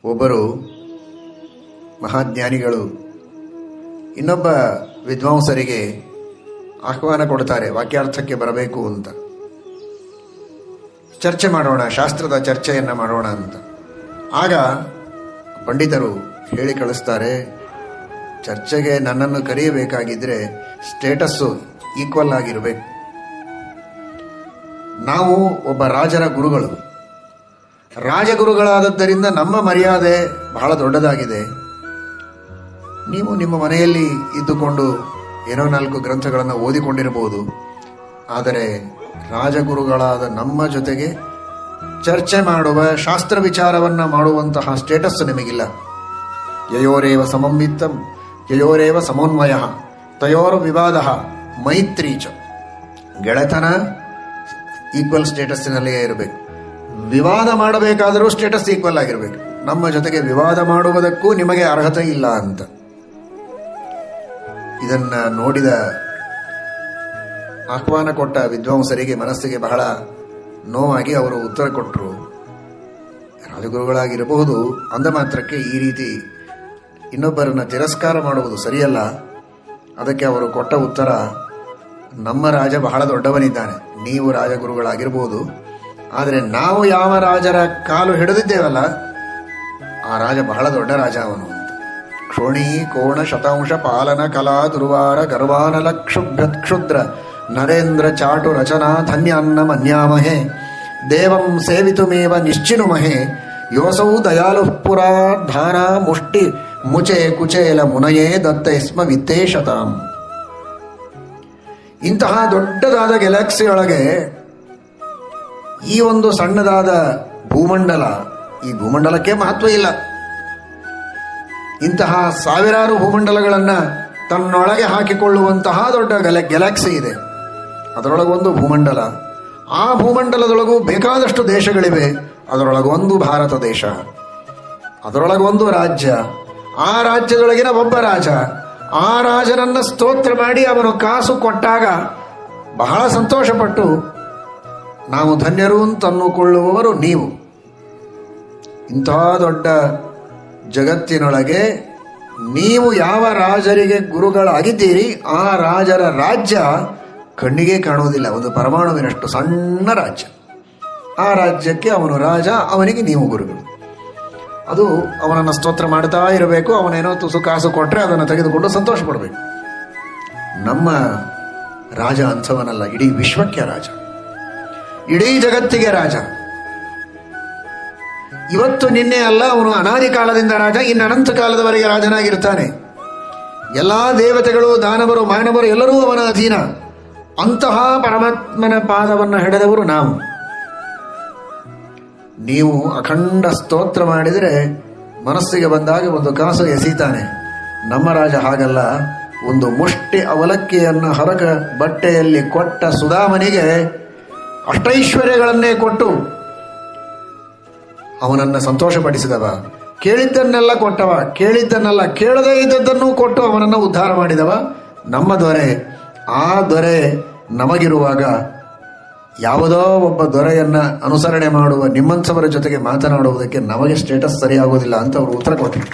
ಒಬ್ಬರು ಮಹಾಜ್ಞಾನಿಗಳು ಇನ್ನೊಬ್ಬ ವಿದ್ವಾಂಸರಿಗೆ ಆಹ್ವಾನ ಕೊಡ್ತಾರೆ, ವಾಕ್ಯಾರ್ಥಕ್ಕೆ ಬರಬೇಕು ಅಂತ. ಚರ್ಚೆ ಮಾಡೋಣ, ಶಾಸ್ತ್ರದ ಚರ್ಚೆಯನ್ನು ಮಾಡೋಣ ಅಂತ. ಆಗ ಪಂಡಿತರು ಹೇಳಿ ಕಳಿಸ್ತಾರೆ, ಚರ್ಚೆಗೆ ನನ್ನನ್ನು ಕರೆಯಬೇಕಾಗಿದ್ದರೆ ಸ್ಟೇಟಸ್ಸು ಈಕ್ವಲ್ ಆಗಿರಬೇಕು. ನಾವು ಒಬ್ಬ ರಾಜರ ಗುರುಗಳು, ರಾಜಗುರುಗಳಾದದ್ದರಿಂದ ನಮ್ಮ ಮರ್ಯಾದೆ ಬಹಳ ದೊಡ್ಡದಾಗಿದೆ. ನೀವು ನಿಮ್ಮ ಮನೆಯಲ್ಲಿ ಇದ್ದುಕೊಂಡು ಏನೋ 4 ಗ್ರಂಥಗಳನ್ನು ಓದಿಕೊಂಡಿರಬಹುದು, ಆದರೆ ರಾಜಗುರುಗಳಾದ ನಮ್ಮ ಜೊತೆಗೆ ಚರ್ಚೆ ಮಾಡುವ, ಶಾಸ್ತ್ರ ವಿಚಾರವನ್ನು ಮಾಡುವಂತಹ ಸ್ಟೇಟಸ್ ನಿಮಗಿಲ್ಲ. ಯಯೋರೇವ ಸಮಂವಿತ್ತಂ ಯಯೋರೇವ ಸಮನ್ವಯ ತಯೋರ್ ವಿವಾದ ಮೈತ್ರೀಚ. ಗೆಳೆತನ ಈಕ್ವಲ್ ಸ್ಟೇಟಸ್ಸಿನಲ್ಲಿಯೇ ಇರಬೇಕು. ವಿವಾದ ಮಾಡಬೇಕಾದರೂ ಸ್ಟೇಟಸ್ ಈಕ್ವಲ್ ಆಗಿರಬೇಕು. ನಮ್ಮ ಜೊತೆಗೆ ವಿವಾದ ಮಾಡುವುದಕ್ಕೂ ನಿಮಗೆ ಅರ್ಹತೆ ಇಲ್ಲ ಅಂತ. ಇದನ್ನ ನೋಡಿದ ಆಹ್ವಾನ ಕೊಟ್ಟ ವಿದ್ವಾಂಸರಿಗೆ ಮನಸ್ಸಿಗೆ ಬಹಳ ನೋವಾಗಿ ಅವರು ಉತ್ತರ ಕೊಟ್ಟರು. ರಾಜಗುರುಗಳಾಗಿರಬಹುದು, ಅಂದ ಮಾತ್ರಕ್ಕೆ ಈ ರೀತಿ ಇನ್ನೊಬ್ಬರನ್ನ ತಿರಸ್ಕಾರ ಮಾಡುವುದು ಸರಿಯಲ್ಲ. ಅದಕ್ಕೆ ಅವರು ಕೊಟ್ಟ ಉತ್ತರ, ನಮ್ಮ ರಾಜ ಬಹಳ ದೊಡ್ಡವನಿದ್ದಾನೆ, ನೀವು ರಾಜಗುರುಗಳಾಗಿರಬಹುದು, ಆದರೆ ನಾವು ಯಾವ ರಾಜರ ಕಾಲು ಹಿಡಿದಿದ್ದೇವಲ್ಲ ಆ ರಾಜ ಬಹಳ ದೊಡ್ಡ ರಾಜ ಅವನು. ಕ್ಷೋಣಿ ಕೋಣ ಶತಾಂಶ ಪಾಲನ ಕಲಾ ದುರ್ವಾರ ಗರ್ವಾನಲ ಕ್ಷುಭ್ಯಕ್ಷುದ್ರ ನರೇಂದ್ರ ಚಾಟು ರಚನಾ ಧನ್ಯಾನ್ನ ಮನ್ಯಾಮಹೇ ದೇವಂ ಸೇವಿತುಮೇವ ನಿಶ್ಚಿನುಮಹೇ ಯೋಸೌ ದಯಾಲು ಪುರಾಧಾನ ಮುಷ್ಟಿ ಮುಚೆ ಕುಚೇಲ ಮುನಯೇ ದತ್ತ ಇಸ್ಮ ವಿತ್ತೇಶತಾಂ. ಇಂತಹ ದೊಡ್ಡದಾದ ಗ್ಯಾಲಕ್ಸಿಯೊಳಗೆ ಈ ಒಂದು ಸಣ್ಣದಾದ ಭೂಮಂಡಲ, ಈ ಭೂಮಂಡಲಕ್ಕೆ ಮಹತ್ವ ಇಲ್ಲ. ಇಂತಹ ಸಾವಿರಾರು ಭೂಮಂಡಲಗಳನ್ನು ತನ್ನೊಳಗೆ ಹಾಕಿಕೊಳ್ಳುವಂತಹ ದೊಡ್ಡ ಗ್ಯಾಲಕ್ಸಿ ಇದೆ. ಅದರೊಳಗೊಂದು ಭೂಮಂಡಲ, ಆ ಭೂಮಂಡಲದೊಳಗೂ ಬೇಕಾದಷ್ಟು ದೇಶಗಳಿವೆ. ಅದರೊಳಗೊಂದು ಭಾರತ ದೇಶ, ಅದರೊಳಗೊಂದು ರಾಜ್ಯ, ಆ ರಾಜ್ಯದೊಳಗಿನ ಒಬ್ಬ ರಾಜ. ಆ ರಾಜನನ್ನ ಸ್ತೋತ್ರ ಮಾಡಿ ಅವನು ಕಾಸು ಕೊಟ್ಟಾಗ ಬಹಳ ಸಂತೋಷಪಟ್ಟು ನಾವು ಧನ್ಯರು ಅಂತನ್ನುಕೊಳ್ಳುವವರು ನೀವು. ಇಂತಹ ದೊಡ್ಡ ಜಗತ್ತಿನೊಳಗೆ ನೀವು ಯಾವ ರಾಜರಿಗೆ ಗುರುಗಳಾಗಿದ್ದೀರಿ, ಆ ರಾಜರ ರಾಜ್ಯ ಕಣ್ಣಿಗೆ ಕಾಣುವುದಿಲ್ಲ. ಒಂದು ಪರಮಾಣುವಿನಷ್ಟು ಸಣ್ಣ ರಾಜ್ಯ. ಆ ರಾಜ್ಯಕ್ಕೆ ಅವನು ರಾಜ, ಅವನಿಗೆ ನೀವು ಗುರುಗಳು. ಅದು ಅವನನ್ನು ಸ್ತೋತ್ರ ಮಾಡ್ತಾ ಇರಬೇಕು. ಅವನೇನೋ ತುಸು ಕಾಸು ಕೊಟ್ಟರೆ ಅದನ್ನು ತೆಗೆದುಕೊಂಡು ಸಂತೋಷ ಪಡಬೇಕು. ನಮ್ಮ ರಾಜ ಅಂಥವನಲ್ಲ, ಇಡೀ ವಿಶ್ವಕ್ಕೆ ರಾಜ, ಇಡೀ ಜಗತ್ತಿಗೆ ರಾಜ. ಇವತ್ತು ನಿನ್ನೆ ಅಲ್ಲ, ಅವನು ಅನಾದಿ ಕಾಲದಿಂದ ರಾಜ, ಇನ್ನು ಅನಂತ ಕಾಲದವರೆಗೆ ರಾಜನಾಗಿರ್ತಾನೆ. ಎಲ್ಲಾ ದೇವತೆಗಳು, ದಾನವರು, ಮಾನವರು ಎಲ್ಲರೂ ಅವನ ಅಧೀನ. ಅಂತಹ ಪರಮಾತ್ಮನ ಪಾದವನ್ನು ಹಿಡಿದವರು ನಾವು. ನೀವು ಅಖಂಡ ಸ್ತೋತ್ರ ಮಾಡಿದರೆ ಮನಸ್ಸಿಗೆ ಬಂದಾಗ ಒಂದು ಕಾಸು ಎಸೀತಾನೆ. ನಮ್ಮ ರಾಜ ಹಾಗಲ್ಲ. ಒಂದು ಮುಷ್ಟಿ ಅವಲಕ್ಕಿಯನ್ನು ಹರಕ ಬಟ್ಟೆಯಲ್ಲಿ ಕೊಟ್ಟ ಸುಧಾಮನಿಗೆ ಅಷ್ಟೈಶ್ವರ್ಯಗಳನ್ನೇ ಕೊಟ್ಟು ಅವನನ್ನು ಸಂತೋಷಪಡಿಸಿದವ. ಕೇಳಿದ್ದನ್ನೆಲ್ಲ ಕೊಟ್ಟವ, ಕೇಳಿದ್ದನ್ನೆಲ್ಲ, ಕೇಳದೇ ಇದ್ದದ್ದನ್ನು ಕೊಟ್ಟು ಅವನನ್ನು ಉದ್ಧಾರ ಮಾಡಿದವ ನಮ್ಮ ದೊರೆ. ಆ ದೊರೆ ನಮಗಿರುವಾಗ ಯಾವುದೋ ಒಬ್ಬ ದೊರೆಯನ್ನ ಅನುಸರಣೆ ಮಾಡುವ ನಿಮ್ಮಂಥವರ ಜೊತೆಗೆ ಮಾತನಾಡುವುದಕ್ಕೆ ನಮಗೆ ಸ್ಟೇಟಸ್ ಸರಿಯಾಗೋದಿಲ್ಲ ಅಂತ ಅವರು ಉತ್ತರ ಕೊಟ್ಟರು.